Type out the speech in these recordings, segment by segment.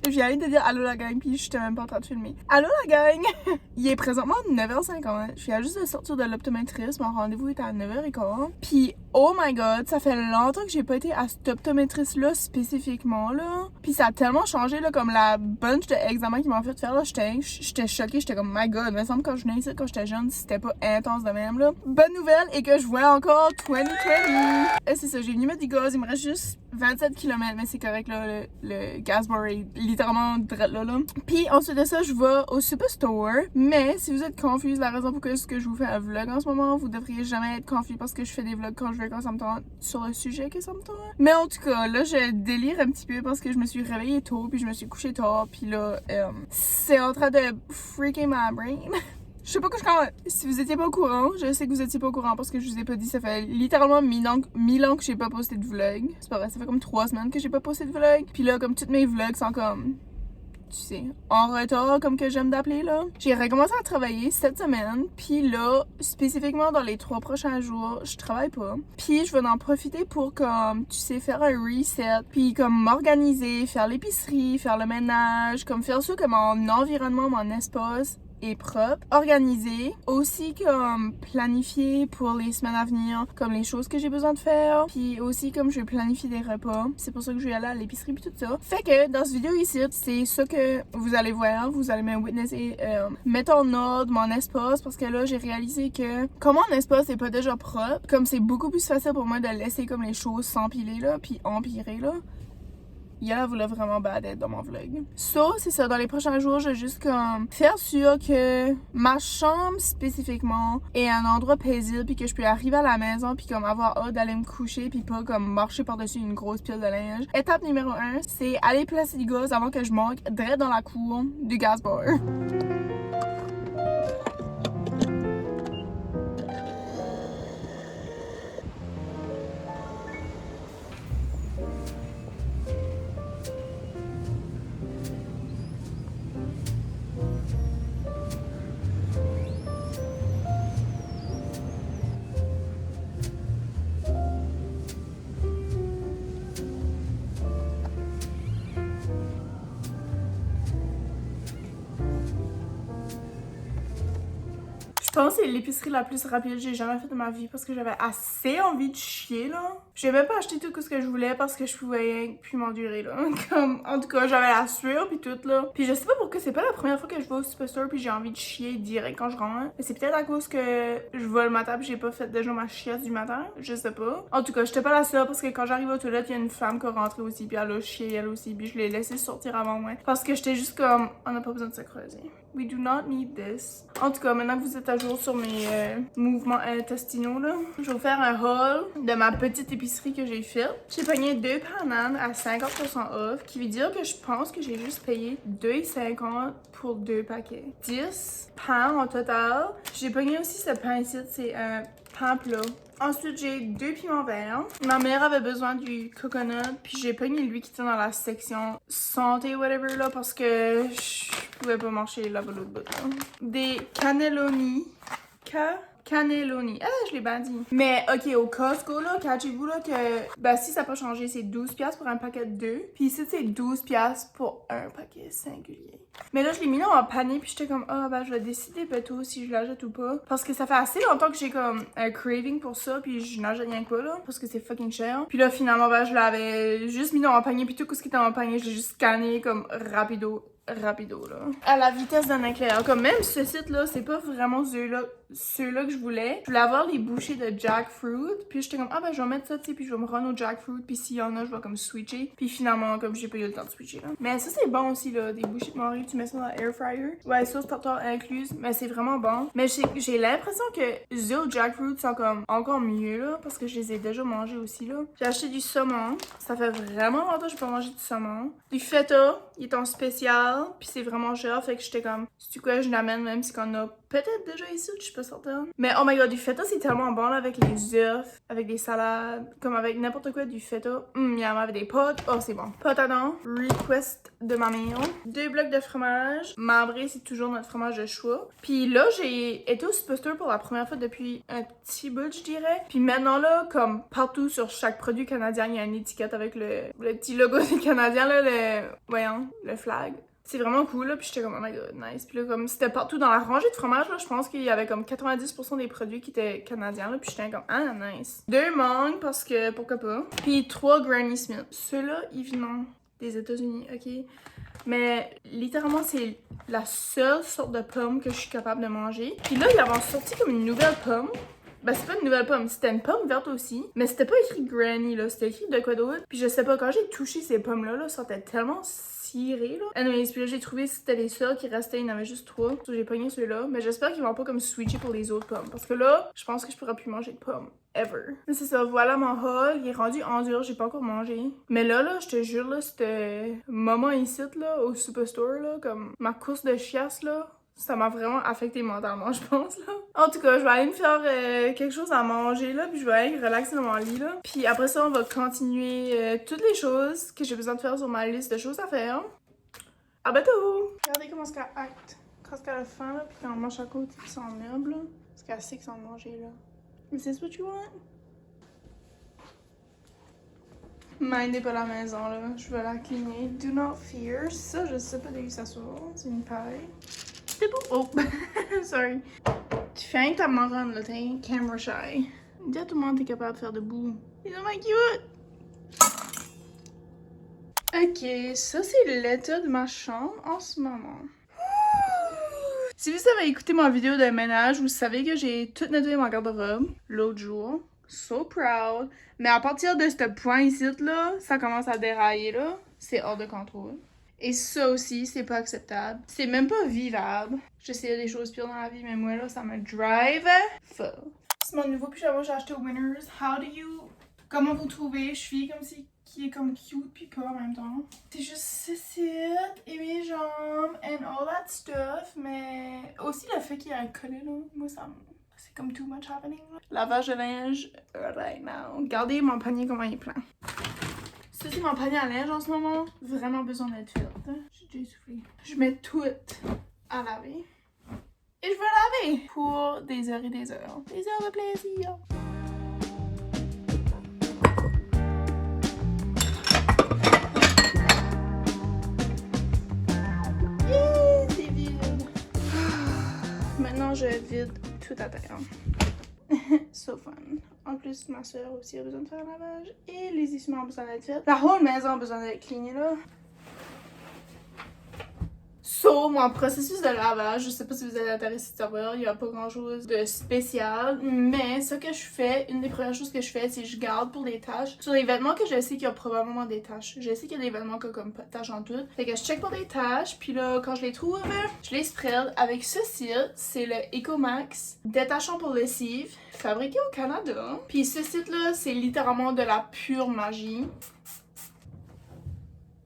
Je viens de dire allô la gang, puis j'étais même pas en train de filmer. Allô la gang! Il est présentement 9h50. Je viens juste de sortir de l'optométriste. Mon rendez-vous est à 9h15. Puis oh my god, ça fait longtemps que j'ai pas été à cet optométriste-là spécifiquement, là. Puis ça a tellement changé, là, comme la bunch d'examens qu'ils m'ont fait faire, là. J'étais choquée, j'étais comme my god. Il me semble que quand je venais ici, quand j'étais jeune, c'était pas intense de même, là. Bonne nouvelle est que je vois encore 2020. C'est ça, j'ai venu mettre du gaz. Il me reste juste 27 km, mais c'est correct, là. Le gas bar est littéralement direct là. Puis ensuite de ça, je vais au Superstore. Mais si vous êtes confus, la raison pour que je vous fais un vlog en ce moment, vous devriez jamais être confus parce que je fais des vlogs quand je veux, quand ça me tente, sur le sujet que ça me tente. Mais en tout cas, là, je délire un petit peu parce que je me suis réveillée tôt, puis je me suis couchée tard, puis là, c'est en train de freaking my brain. Je sais pas que si vous étiez pas au courant, je sais que vous étiez pas au courant parce que je vous ai pas dit, ça fait littéralement 1000 ans que j'ai pas posté de vlog. C'est pas vrai, ça fait comme 3 semaines que j'ai pas posté de vlog. Puis là, comme toutes mes vlogs sont comme, tu sais, en retard, comme que j'aime d'appeler, là. J'ai recommencé à travailler cette semaine, puis là, spécifiquement dans les 3 prochains jours, je travaille pas. Puis je vais en profiter pour, comme, tu sais, faire un reset, puis comme m'organiser, faire l'épicerie, faire le ménage, comme faire ça que mon environnement, mon espace est propre, organisé, aussi comme planifier pour les semaines à venir, comme les choses que j'ai besoin de faire, puis aussi comme je vais planifier des repas. C'est pour ça que je vais aller à l'épicerie puis tout ça. Fait que dans cette vidéo ici, c'est ça que vous allez voir, vous allez me witnesser, mettre en ordre mon espace parce que là j'ai réalisé que comme mon espace est pas déjà propre, comme c'est beaucoup plus facile pour moi de laisser comme les choses s'empiler là, puis empirer là. Yala voulait vraiment bad être dans mon vlog. So, c'est ça, dans les prochains jours, je vais juste comme faire sûr que ma chambre spécifiquement est un endroit paisible puis que je peux arriver à la maison puis comme avoir hâte d'aller me coucher puis pas comme marcher par-dessus une grosse pile de linge. Étape numéro 1, c'est aller placer du gaz avant que je manque direct dans la cour du gas bar. Je pense que c'est l'épicerie la plus rapide que j'ai jamais faite de ma vie parce que j'avais assez envie de chier, là. J'ai même pas acheté tout ce que je voulais parce que je pouvais plus m'endurer, là. Comme, en tout cas, j'avais la sueur puis tout, là. Puis je sais pas pourquoi c'est pas la première fois que je vais au Superstore puis j'ai envie de chier direct quand je rentre. Mais c'est peut-être à cause que je vais le matin puis j'ai pas fait déjà ma chiasse du matin. Je sais pas. En tout cas, j'étais pas la seule parce que quand j'arrive aux toilettes, il y a une femme qui est rentrée aussi puis elle a chié elle aussi puis je l'ai laissée sortir avant moi. Parce que j'étais juste comme, on n'a pas besoin de se creuser. We do not need this. En tout cas, maintenant que vous êtes à jour sur mes mouvements intestinaux, là, je vais vous faire un haul de ma petite épicerie que j'ai faite. J'ai pogné 2 bananes à 50% off, qui veut dire que je pense que j'ai juste payé 2,50 pour 2 paquets. 10 pains en total. J'ai pogné aussi ce pain ici, c'est un pain plat. Ensuite, j'ai 2 piments verts. Ma mère avait besoin du coconut, puis j'ai pogné lui qui était dans la section santé, whatever, là, parce que je pouvais pas marcher là-bas l'autre bout, là. Des cannelloni. Cannelloni. Ah, je l'ai bien dit. Mais, ok, au Costco, là, catchez-vous, là, que, ben, si ça n'a pas changé, c'est 12$ pour un paquet de 2. Puis ici, c'est 12$ pour un paquet singulier. Mais là, je l'ai mis dans un panier, puis j'étais comme, ah, ben, je vais décider plutôt si je l'achète ou pas. Parce que ça fait assez longtemps que j'ai, comme, un craving pour ça, puis je n'achète rien que pas, là, parce que c'est fucking cher. Puis là, finalement, ben, je l'avais juste mis dans un panier, puis tout ce qui était dans le panier, je l'ai juste scanné, comme, rapido, là. À la vitesse d'un éclair. Comme même ce site-là, c'est pas vraiment ceux-là que je voulais. Je voulais avoir les bouchées de jackfruit. Puis j'étais comme, ah ben je vais mettre ça, tu sais, puis je vais me rendre au jackfruit. Puis s'il y en a, je vais comme switcher. Puis finalement, comme j'ai pas eu le temps de switcher, là. Mais ça, c'est bon aussi, là. Des bouchées de morue, tu mets ça dans l'air fryer. Ouais, sauce tartare incluse. Mais c'est vraiment bon. Mais j'ai l'impression que les au jackfruit sont comme encore mieux, là. Parce que je les ai déjà mangés aussi, là. J'ai acheté du saumon. Ça fait vraiment longtemps que j'ai pas mangé du saumon. Du feta, il est en spécial. Puis c'est vraiment cher, fait que j'étais comme, c'est quoi, je l'amène même si qu'on a peut-être déjà ici, je suis pas certaine. Mais oh my god, du feta, c'est tellement bon là, avec les œufs, avec des salades, comme avec n'importe quoi du feta. Miam, avec des pâtes. Oh, c'est bon. Pâte à dents, request de ma meal. 2 blocs de fromage. Marbré, c'est toujours notre fromage de choix. Puis là, j'ai été au Superstore pour la première fois depuis un petit bout, je dirais. Puis maintenant là, comme partout sur chaque produit canadien, il y a une étiquette avec le petit logo des Canadiens, là, voyons, le flag. C'est vraiment cool, là, puis j'étais comme, oh my god, nice. Puis là, comme, c'était partout dans la rangée de fromage, là, je pense qu'il y avait comme 90% des produits qui étaient canadiens, là, puis j'étais comme, ah, nice. 2 mangues, parce que, pourquoi pas. Puis 3 Granny Smith. Ceux-là, ils viennent des États-Unis, ok? Mais, littéralement, c'est la seule sorte de pomme que je suis capable de manger. Puis là, ils avaient sorti comme une nouvelle pomme. Ben, c'est pas une nouvelle pomme, c'était une pomme verte aussi. Mais c'était pas écrit Granny, là, c'était écrit de quoi d'autre. Puis je sais pas, quand j'ai touché ces pommes-là, là, ça sentait tellement ciré, là. Anyways, puis là, j'ai trouvé que c'était les seuls qui restaient, il y en avait juste 3. Donc j'ai pogné ceux-là. Mais j'espère qu'ils vont pas comme switcher pour les autres pommes. Parce que là, je pense que je pourrais plus manger de pommes. Ever. Mais c'est ça, voilà mon haul. Il est rendu en dur, j'ai pas encore mangé. Mais là, je te jure, là, c'était moment ici, là, au Superstore, là, comme ma course de chiasse, là. Ça m'a vraiment affecté mentalement, je pense, là. En tout cas, je vais aller me faire quelque chose à manger, là, puis je vais aller relaxer dans mon lit, là. Puis après ça, on va continuer toutes les choses que j'ai besoin de faire sur ma liste de choses à faire. À bientôt! Regardez comment est-ce qu'elle acte. Quand elle a faim, là, puis quand on mange à côté, puis son meuble, là. Parce qu'elle sait que c'est en manger, là. Is this what you want? Mindez pas la maison, là. Je vais la cligner. Do not fear. Ça, je sais pas d'où ça sort. C'est une paille. C'est beau. Oh, sorry. Tu fais un ta marronne, là, t'es camera shy. Dis à tout le monde que t'es capable de faire debout. Ils sont my cute! Ok, ça c'est l'état de ma chambre en ce moment. Si vous avez écouté ma vidéo de ménage, vous savez que j'ai tout nettoyé ma garde-robe l'autre jour. So proud. Mais à partir de ce point ici, là, ça commence à dérailler, là. C'est hors de contrôle. Et ça aussi, c'est pas acceptable. C'est même pas vivable. J'essaie des choses pires dans la vie, mais moi, là, ça me drive full. C'est mon nouveau pyjama que j'ai acheté au Winners. How do you... Comment vous trouvez? Je suis comme si... qui est comme cute pis pas en même temps. C'est juste ceci et mes jambes and all that stuff, mais aussi le fait qu'il y a un collet, là. Moi, ça me... C'est comme too much happening, là. Lavage de linge right now. Regardez mon panier, comment il est plein. Ça, c'est mon panier à linge en ce moment. Vraiment besoin d'être fait. J'ai déjà essoufflé. Je mets tout à laver. Et je vais laver pour des heures et des heures. Des heures de plaisir. Yeah, c'est vide. Maintenant, je vide tout à terre. So fun. En plus, ma soeur aussi a besoin de faire un lavage. Et les essuie-mains ont besoin d'être faites. La whole maison a besoin d'être cleanée, là. So, mon processus de lavage, je sais pas si vous êtes intéressé de savoir, il y a pas grand chose de spécial, mais ce que je fais, une des premières choses que je fais, c'est que je garde pour des taches. Sur les vêtements que je sais qu'il y a probablement des taches. Je sais qu'il y a des vêtements qui ont comme pas de taches en tout. Fait que je check pour des taches, puis là, quand je les trouve, je les spread avec ceci. C'est le Ecomax détachant pour lessive, fabriqué au Canada. Puis ce site-là, c'est littéralement de la pure magie.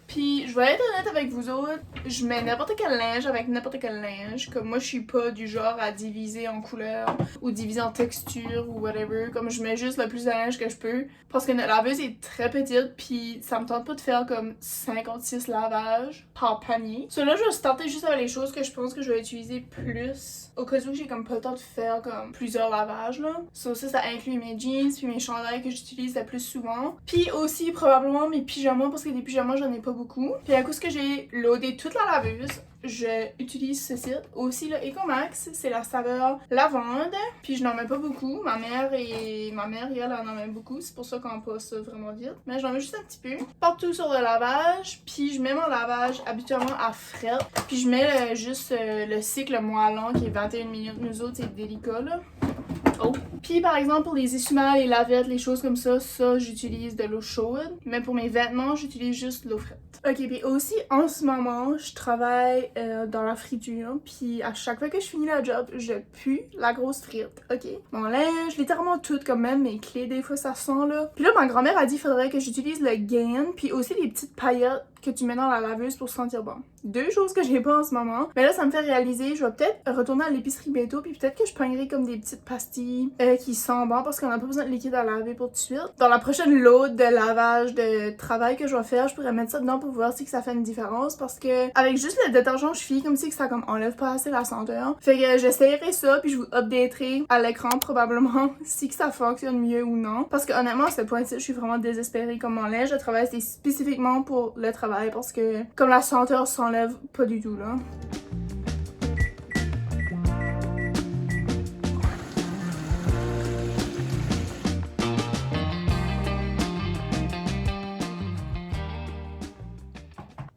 Puis, je vais être honnête avec vous autres, je mets n'importe quel linge avec n'importe quel linge. Comme moi, je suis pas du genre à diviser en couleurs ou diviser en texture ou whatever. Comme je mets juste le plus de linge que je peux. Parce que notre laveuse est très petite, puis ça me tente pas de faire comme 56 lavages par panier. So là, je vais starter juste avec les choses que je pense que je vais utiliser plus. Au cas où j'ai comme pas le temps de faire comme plusieurs lavages, là. So ça inclut mes jeans puis mes chandails que j'utilise le plus souvent. Puis aussi, probablement mes pyjamas, parce que des pyjamas, j'en ai pas beaucoup. Puis à cause que j'ai loadé toute la laveuse, je utilise ce site. Aussi le Ecomax, c'est la saveur lavande. Puis je n'en mets pas beaucoup. Ma mère, elle en met beaucoup. C'est pour ça qu'on passe vraiment vite. Mais j'en mets juste un petit peu. Partout sur le lavage. Puis je mets mon lavage habituellement à fret. Puis je mets juste le cycle moins long qui est 21 minutes. Nous autres, c'est délicat, là. Oh. Puis par exemple pour les essuie-mains, les lavettes, les choses comme ça j'utilise de l'eau chaude. Mais pour mes vêtements, j'utilise juste l'eau frette. Ok, puis aussi en ce moment, je travaille dans la friture. Puis à chaque fois que je finis la job, je pue la grosse frite. Ok, mon linge, littéralement tout, comme même mes clés, des fois ça sent là. Puis là, ma grand-mère a dit qu'il faudrait que j'utilise le Gain. Puis aussi les petites paillettes que tu mets dans la laveuse pour sentir bon. 2 choses que j'ai pas en ce moment. Mais là, ça me fait réaliser, je vais peut-être retourner à l'épicerie bientôt, puis peut-être que je pognerai comme des petites pastilles qui sentent bon parce qu'on a pas besoin de liquide à laver pour tout de suite. Dans la prochaine load de lavage de travail que je vais faire, je pourrais mettre ça dedans pour voir si que ça fait une différence parce que avec juste le détergent, je file comme si que ça comme enlève pas assez la senteur. Fait que j'essayerai ça, puis je vous updaterai à l'écran probablement si que ça fonctionne mieux ou non. Parce que honnêtement, à ce point-ci, je suis vraiment désespérée comme mon lait. Je travaille spécifiquement pour le travail parce que comme la senteur s'enlève pas du tout là.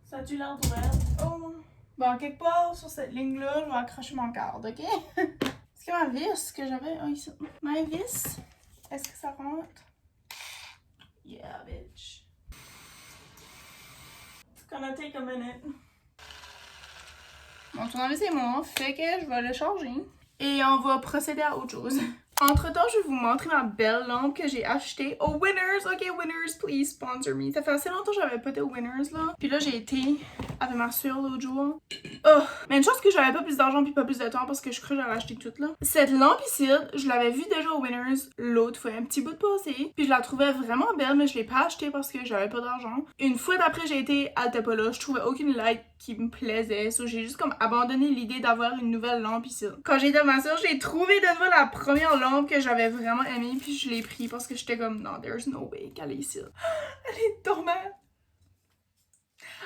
Ça a-tu l'air droit? Oh! Bon, quelque part sur cette ligne-là, je vais accrocher mon cadre, ok? Est-ce que ma vis que j'avais... Oh, ici. Ma vis, est-ce que ça rentre? Yeah, bitch. It's gonna take a minute. Mon tournevis est mort, fait que je vais le charger. Et on va procéder à autre chose. Entre temps, je vais vous montrer ma belle lampe que j'ai achetée au Winners. Ok, Winners, please sponsor me. Ça fait assez longtemps que j'avais pas été au Winners là. Puis là, j'ai été avec ma soeur l'autre jour. Oh! Mais une chose que j'avais pas plus d'argent puis pas plus de temps parce que je crois que j'avais acheté toute là. Cette lampe ici, je l'avais vue déjà au Winners l'autre fois, un petit bout de passé. Puis je la trouvais vraiment belle, mais je l'ai pas achetée parce que j'avais pas d'argent. Une fois d'après, j'ai été à Tepola. Je trouvais aucune light qui me plaisait. So, j'ai juste comme abandonné l'idée d'avoir une nouvelle lampe ici. Quand j'étais à ma soeur, j'ai trouvé de nouveau la première lampe que j'avais vraiment aimée. Puis je l'ai pris parce que j'étais comme, non, there's no way qu'elle est ici. Elle est dormante.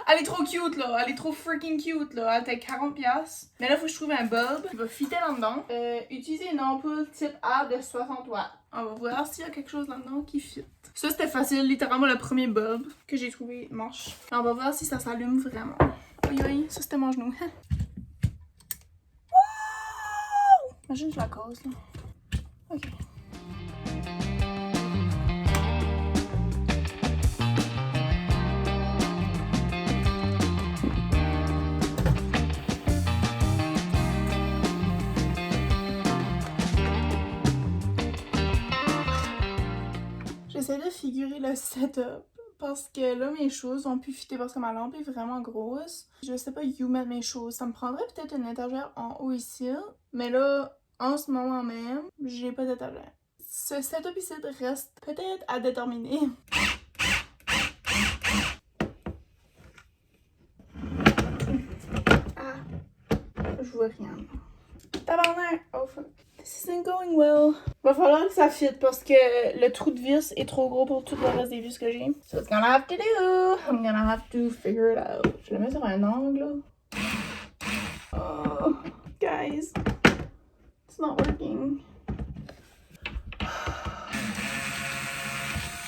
Elle est trop cute là, elle est trop freaking cute là, elle était 40$. Mais là, faut que je trouve un bulb qui va fitter là-dedans. Utiliser une ampoule type A de 60 watts. On va voir s'il y a quelque chose là-dedans qui fit. Ça, c'était facile, littéralement le premier bulb que j'ai trouvé marche. On va voir si ça s'allume vraiment. Aïe aïe, ça c'était mon genou. Wow! Imagine je la cause là. Ok. J'essaie de figurer le setup parce que là mes choses ont pu fitter parce que ma lampe est vraiment grosse. Je sais pas où mettre mes choses. Ça me prendrait peut-être une étagère en haut ici, mais là en ce moment même j'ai pas d'étagère. Ce setup ici reste peut-être à déterminer. Ah, je vois rien. Tabarnak! Oh fuck. This isn't going well. Va falloir que ça fitte parce que le trou de vis est trop gros pour tout le reste des vis que j'ai. So it's gonna have to do. I'm gonna have to figure it out. Je le mets sur un angle. Oh, guys. It's not working.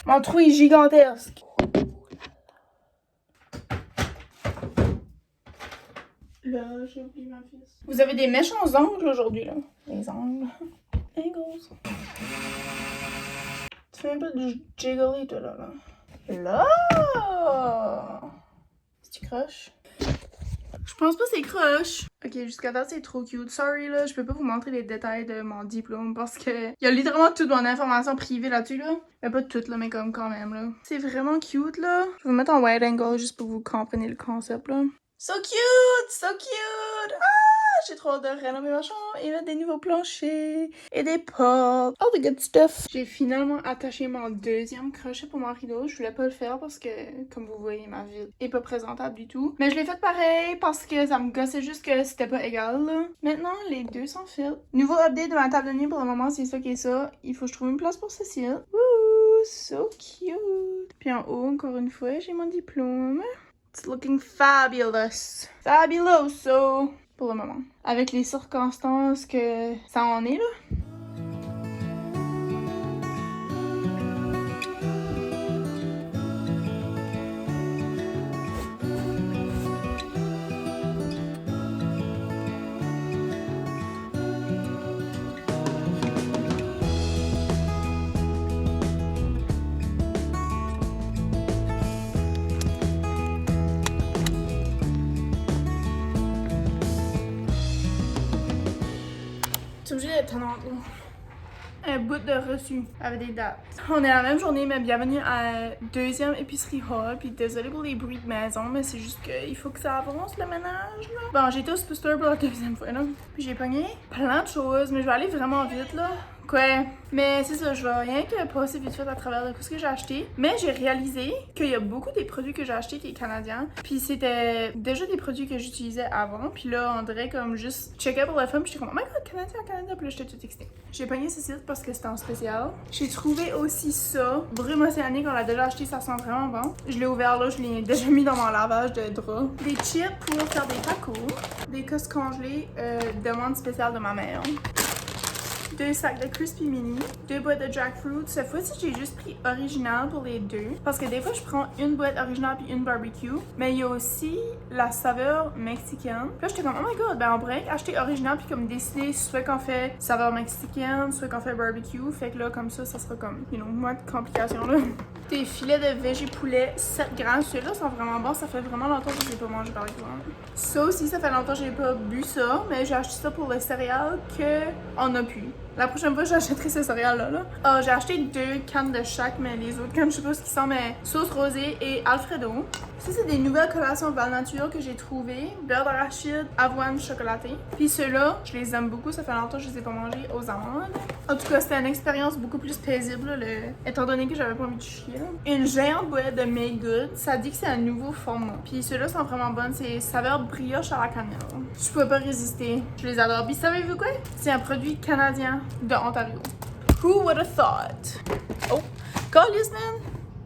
Mon trou est gigantesque. Là, j'ai oublié ma vis. Vous avez des méchants angles aujourd'hui, là. Les angles. Angles. Tu fais un peu de jiggly, toi, là. Là! C'est-tu croche? Je pense pas que c'est croche. Ok, jusqu'à là, c'est trop cute. Sorry, là, je peux pas vous montrer les détails de mon diplôme parce que y a littéralement toute mon information privée là-dessus, là. Mais pas toute, là, mais comme quand même, là. C'est vraiment cute, là. Je vais vous mettre en wide angle juste pour que vous compreniez le concept, là. So cute! So cute! Ah! J'ai trop hâte de rénover ma chambre et mettre des nouveaux planchers et des portes. All the good stuff. J'ai finalement attaché mon deuxième crochet pour mon rideau. Je voulais pas le faire parce que, comme vous voyez, ma ville est pas présentable du tout. Mais je l'ai fait pareil parce que ça me gossait juste que c'était pas égal, là. Maintenant, les deux sont faits. Nouveau update de ma table de nuit pour le moment, c'est ça qui est ça. Il faut que je trouve une place pour ceci. Wouh! So cute! Puis en haut, encore une fois, j'ai mon diplôme. It's looking fabulous. Fabuloso. Pour le moment. Avec les circonstances que ça en est, là. C'est obligé d'être tannante, là. un bout de reçu avec des dates. On est la même journée, mais bienvenue à deuxième épicerie hall. Puis désolé pour les bruits de maison, mais c'est juste qu'il faut que ça avance le ménage là. Bon, j'ai été au Superstore pour la deuxième fois là. Puis j'ai pogné plein de choses, mais je vais aller vraiment vite là. Quoi? Mais c'est ça, je vais rien que passer vite fait à travers de tout ce que j'ai acheté. Mais j'ai réalisé qu'il y a beaucoup des produits que j'ai achetés qui est canadien. Puis c'était déjà des produits que j'utilisais avant. Puis là, on dirait comme juste checker pour la femme. Puis j'étais comme, oh my god, canadien, canadien. Puis là, j'étais tout excitée. J'ai pogné ce site parce que c'était en spécial. J'ai trouvé aussi ça. Brume océanique, on l'a déjà acheté, ça sent vraiment bon. Je l'ai ouvert là, je l'ai déjà mis dans mon lavage de drap. Des chips pour faire des tacos. Des cosses congelées, demande spéciale de ma mère. 2 sacs de Crispy Mini, 2 boîtes de jackfruit. Cette fois-ci, j'ai juste pris original pour les deux. Parce que des fois, je prends une boîte originale puis une barbecue. Mais il y a aussi la saveur mexicaine. Puis là, j'étais comme, oh my god, ben on pourrait acheter original puis comme décider soit qu'on fait saveur mexicaine, soit qu'on fait barbecue. Fait que là, comme ça sera comme, moins de complications là. Des filets de végé poulet 7 grammes. Ceux-là sont vraiment bons. Ça fait vraiment longtemps que je n'ai pas mangé par exemple. Ça aussi, ça fait longtemps que j'ai pas bu ça. Mais j'ai acheté ça pour le céréales qu'on a pu. La prochaine fois, j'achèterai ces céréales-là. Là. J'ai acheté 2 cannes de chaque, mais les autres cannes, je sais pas ce qu'ils sont, mais sauce rosée et Alfredo. Ça, c'est des nouvelles collations Val Nature que j'ai trouvées. Beurre d'arachide, avoine chocolatée. Puis ceux-là, je les aime beaucoup. Ça fait longtemps que je les ai pas mangés aux amandes. En tout cas, c'était une expérience beaucoup plus paisible, là, étant donné que j'avais pas envie de chier. Là. Une géante boîte de Made Good. Ça dit que c'est un nouveau format. Puis ceux-là sont vraiment bonnes. C'est saveur brioche à la cannelle. Je pouvais pas résister. Je les adore. Puis savez-vous quoi? C'est un produit canadien de Ontario. Who would have thought? Oh, Callis, man!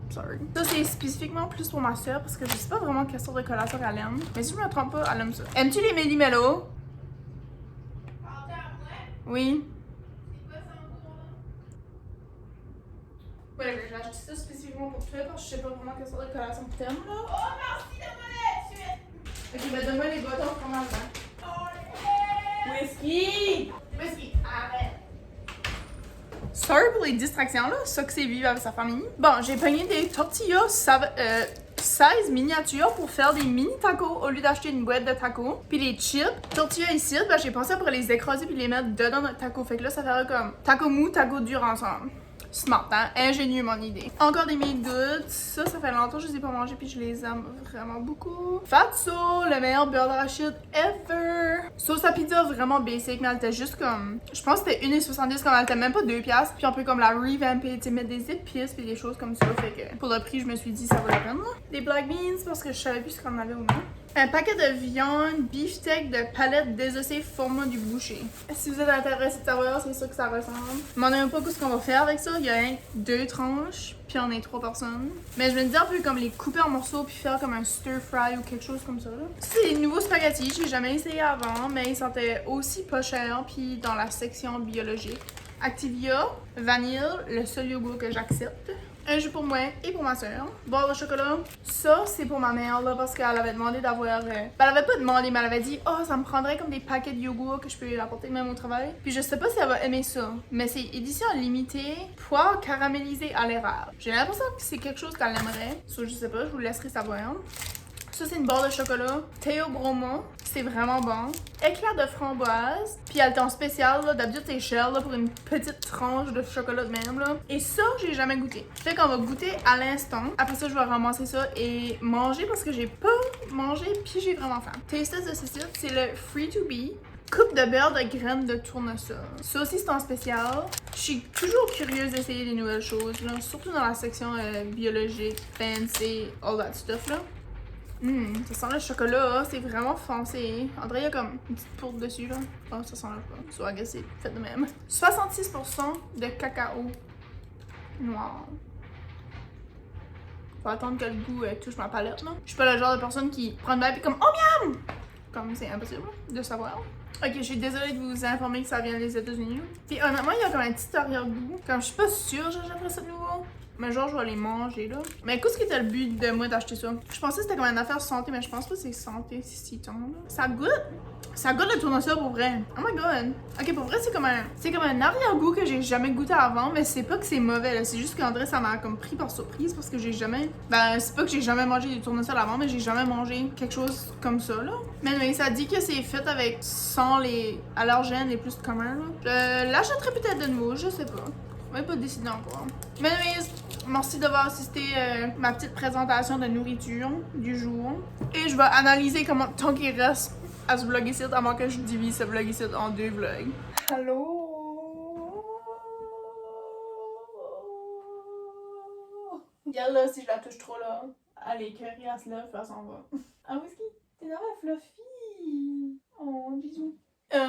Sorry. Ça, c'est spécifiquement plus pour ma soeur parce que je sais pas vraiment quelle sorte de collation elle aime. Mais si je me trompe pas, elle aime ça. Aimes-tu les Méli-Mélo? Oui. C'est quoi ça en gros? Ouais, j'ai acheté ça spécifiquement pour toi parce que je sais pas vraiment quelle sorte de collation que t'aimes là. Oh merci, donne-moi la suite! Ok, ben donne-moi les bâtons au fromage là. Oh, Whisky! Whisky, arrête! Sorry pour les distractions là, ça que c'est vivre avec sa famille. Bon, j'ai pogné des tortillas 16 miniatures pour faire des mini tacos au lieu d'acheter une boîte de tacos. Puis les chips, tortillas ici, ben j'ai pensé pour les écraser puis les mettre dedans notre taco. Fait que là, ça ferait comme taco mou, taco dur ensemble. Smart, hein? Ingénieux mon idée. Encore des Made Good. Ça fait longtemps que je les ai pas mangés puis je les aime vraiment beaucoup. Fatso, le meilleur beurre d'arachide ever. Sauce à pizza vraiment basic, mais elle était juste comme... Je pense que c'était 1,70$, comme elle était même pas 2$. Puis on peut comme la revamper, tu sais, mettre des épices puis des choses comme ça. Fait que pour le prix, je me suis dit ça vaut la peine. Des black beans parce que je savais plus ce qu'on avait ou non. Un paquet de viande, beefsteak de palettes désossées format du boucher. Si vous êtes intéressé de savoir, c'est ça que ça ressemble. Je m'en ai même pas ce qu'on va faire avec ça. Il y a 2 tranches, puis on est 3 personnes. Mais je me dis un peu comme les couper en morceaux puis faire comme un stir fry ou quelque chose comme ça. C'est des nouveaux spaghettis, j'ai jamais essayé avant, mais ils sentaient aussi pas cher puis dans la section biologique. Activia, vanille, le seul yogourt que j'accepte. Un jus pour moi et pour ma soeur. Boire de chocolat. Ça, c'est pour ma mère, là, parce qu'elle avait demandé d'avoir... elle avait pas demandé, mais elle avait dit « Oh, ça me prendrait comme des paquets de yogourt que je peux apporter même au travail. » Puis je sais pas si elle va aimer ça, mais c'est édition limitée, poire caramélisée à l'érable. J'ai l'impression que c'est quelque chose qu'elle aimerait. Ça, je sais pas, je vous laisserai savoir. Ça, c'est une barre de chocolat. Théo Bromo. C'est vraiment bon. Éclair de framboise. Puis elle est en spécial, là. D'habitude, c'est cher, là, pour une petite tranche de chocolat de même, là. Et ça, j'ai jamais goûté. Fait qu'on va goûter à l'instant. Après ça, je vais ramasser ça et manger parce que j'ai pas mangé puis j'ai vraiment faim. Tastes de ceci, c'est le Free to Be. Coupe de beurre de graines de tournesol. Ça aussi, c'est en spécial. Je suis toujours curieuse d'essayer des nouvelles choses, là. Surtout dans la section biologique, fancy, all that stuff, là. Ça sent le chocolat, c'est vraiment foncé. En vrai, il y a comme une petite poudre dessus, là. Oh, ça sent pas. Soit agressif, faites de même. 66% de cacao noir. Faut attendre que le goût touche ma palette, là. Je suis pas le genre de personne qui prend une balle et comme oh miam! Comme c'est impossible de savoir. Ok, je suis désolée de vous informer que ça vient des États-Unis. Puis honnêtement, il y a comme un petit arrière-goût. Comme je suis pas sûre, j'achèterais ça de nouveau. Mais genre, je vais les manger, là. Mais qu'est-ce qui était le but de moi d'acheter ça? Je pensais que c'était comme une affaire santé, mais je pense pas que c'est santé, c'est citron, là. Ça goûte... Ça goûte le tournesol pour vrai. Oh my god. Ok, pour vrai, c'est comme un arrière-goût que j'ai jamais goûté avant, mais c'est pas que c'est mauvais, là. C'est juste qu'en vrai, ça m'a comme pris par surprise parce que j'ai jamais... Ben, c'est pas que j'ai jamais mangé du tournesol avant, mais j'ai jamais mangé quelque chose comme ça, là. Mais ça dit que c'est fait avec sans les allergènes les plus communs, là. Je l'achèterai peut-être de nouveau, je sais pas. Même pas décidé encore. Mais merci d'avoir assisté ma petite présentation de nourriture du jour. Et je vais analyser comment de temps qu'il reste à ce vlog ici avant que je divise ce vlog ici en 2 vlogs. Allô? Regarde là, si je la touche trop là. Allez, écœurée, elle se lève, elle s'en va. Ah, Whisky, t'es dans la fluffy. Oh, bisous.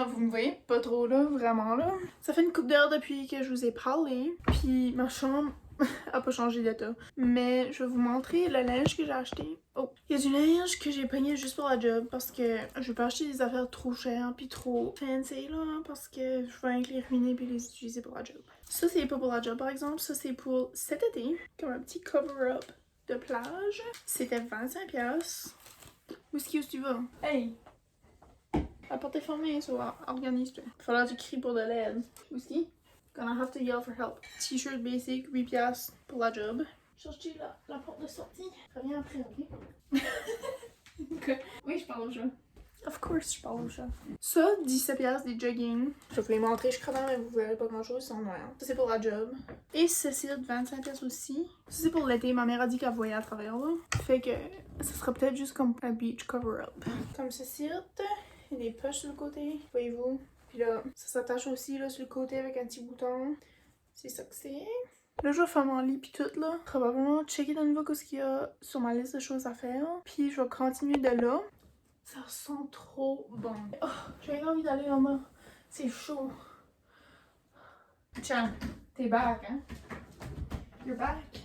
Vous me voyez pas trop là, vraiment là. Ça fait une couple d'heures depuis que je vous ai parlé. Puis ma chambre a pas changé d'état. Mais je vais vous montrer le linge que j'ai acheté. Oh, il y a du linge que j'ai pogné juste pour la job parce que je veux pas acheter des affaires trop chères puis trop fancy là parce que je vais les ruiner puis les utiliser pour la job. Ça c'est pas pour la job par exemple, ça c'est pour cet été, comme un petit cover-up de plage. C'était 25$. Où est-ce que tu vas? Hey! La porte est fermée, so organise-toi. Falloir que tu cries pour de l'aide. Whisky? Gonna have to yell for help. T-shirt basic, 8$ pour la job. Cherchez la porte de sortie. Reviens après, ok? Oui, je parle au chat. Of course, je parle au chat. Ça, 17$ des jogging. Je vais vous les montrer, je crois, mais vous verrez pas grand-chose, ils sont noirs. Ça, c'est pour la job. Et ceci, 25$ aussi. Ça, c'est pour l'été. Ma mère a dit qu'elle voyait à travers, là. Fait que ça sera peut-être juste comme un beach cover-up. Comme ceci, il y a des poches sur le côté, voyez-vous. Puis là, ça s'attache aussi là sur le côté avec un petit bouton. C'est ça que c'est. Là, je vais faire mon lit puis tout là. Probablement checker de nouveau ce qu'il y a sur ma liste de choses à faire. Puis je vais continuer de là. Ça sent trop bon. Oh, j'ai envie d'aller là-bas. C'est chaud. Tiens, t'es back, hein? You're back.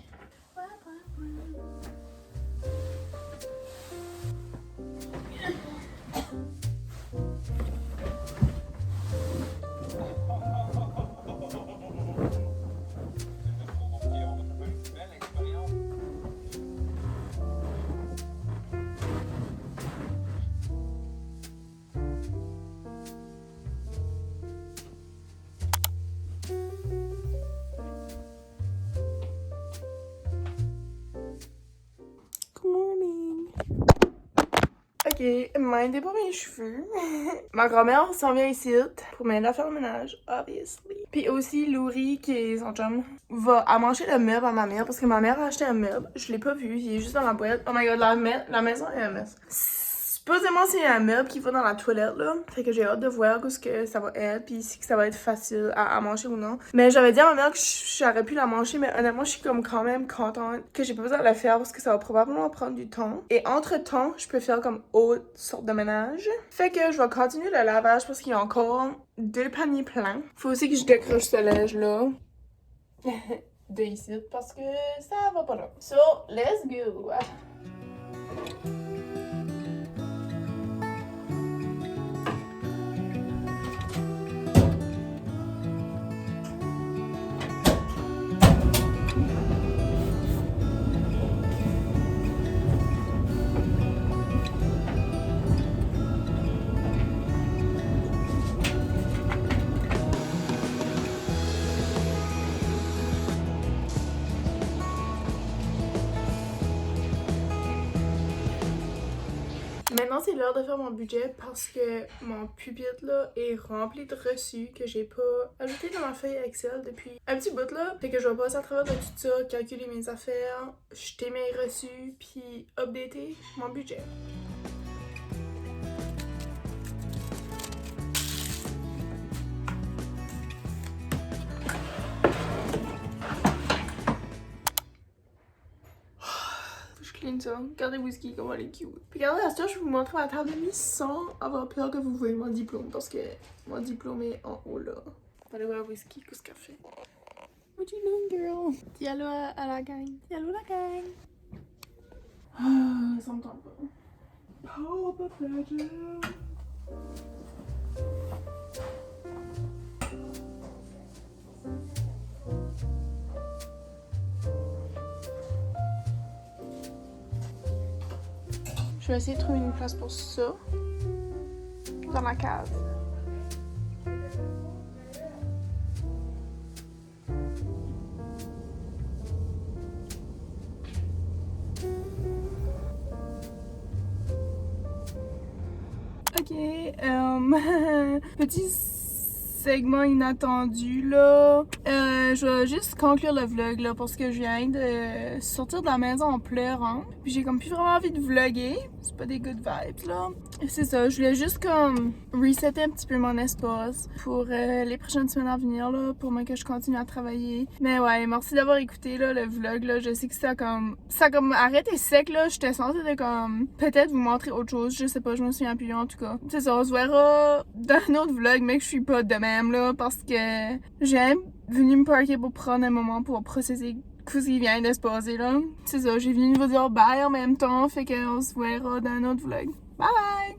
Ok, mindez pas mes cheveux. Ma grand-mère s'en vient ici pour m'aider à faire le ménage, obviously. Puis aussi, Louri, qui est son chum, va à manger le meuble à ma mère parce que ma mère a acheté un meuble. Je l'ai pas vu, il est juste dans la boîte. Oh my god, la maison est un mess. Supposément, c'est un meuble qui va dans la toilette, là. Fait que j'ai hâte de voir ce que ça va être, puis si ça va être facile à manger ou non. Mais j'avais dit à ma mère que j'aurais pu la manger, mais honnêtement, je suis comme quand même contente que j'ai pas besoin de la faire parce que ça va probablement prendre du temps. Et entre-temps, je peux faire comme autre sorte de ménage. Fait que je vais continuer le lavage parce qu'il y a encore 2 paniers pleins. Faut aussi que je décroche ce linge-là. De ici, parce que ça va pas là. So, let's go! Maintenant, c'est l'heure de faire mon budget parce que mon pupitre là est rempli de reçus que j'ai pas ajouté dans ma feuille Excel depuis un petit bout là. Fait que je vais passer à travers de tout ça, calculer mes affaires, jeter mes reçus, puis updater mon budget. Clean ça. Regardez Whisky comment elle est cute. Puis regardez, à ce temps, je vais vous montrer ma table de mise sans avoir peur que vous voyez mon diplôme. Parce que mon diplôme est en haut là. On va aller voir Whisky, qu'est-ce qu'elle fait. What you doing, girl? Dis allô à la gang. Dis allô la gang. Ah, ça me tente pas. Oh, pas fragile. Je vais essayer de trouver une place pour ça. Dans la cave. Ok, petit segment inattendu là. Je vais juste conclure le vlog là parce que je viens de sortir de la maison en pleurant. Puis j'ai comme plus vraiment envie de vlogger. C'est pas des good vibes là. C'est ça, je voulais juste comme resetter un petit peu mon espace pour les prochaines semaines à venir là, pour moi que je continue à travailler. Mais ouais, merci d'avoir écouté là, le vlog là. Je sais que ça comme arrêté sec là. J'étais censée de comme peut-être vous montrer autre chose. Je sais pas, je me souviens plus en tout cas. C'est ça, on se verra dans un autre vlog, mais que je suis pas de même là parce que j'ai venu me parker pour prendre un moment pour processer tout ce qui vient de se passer là. C'est ça, j'ai venu vous dire bye en même temps, fait qu'on se verra dans un autre vlog. Bye!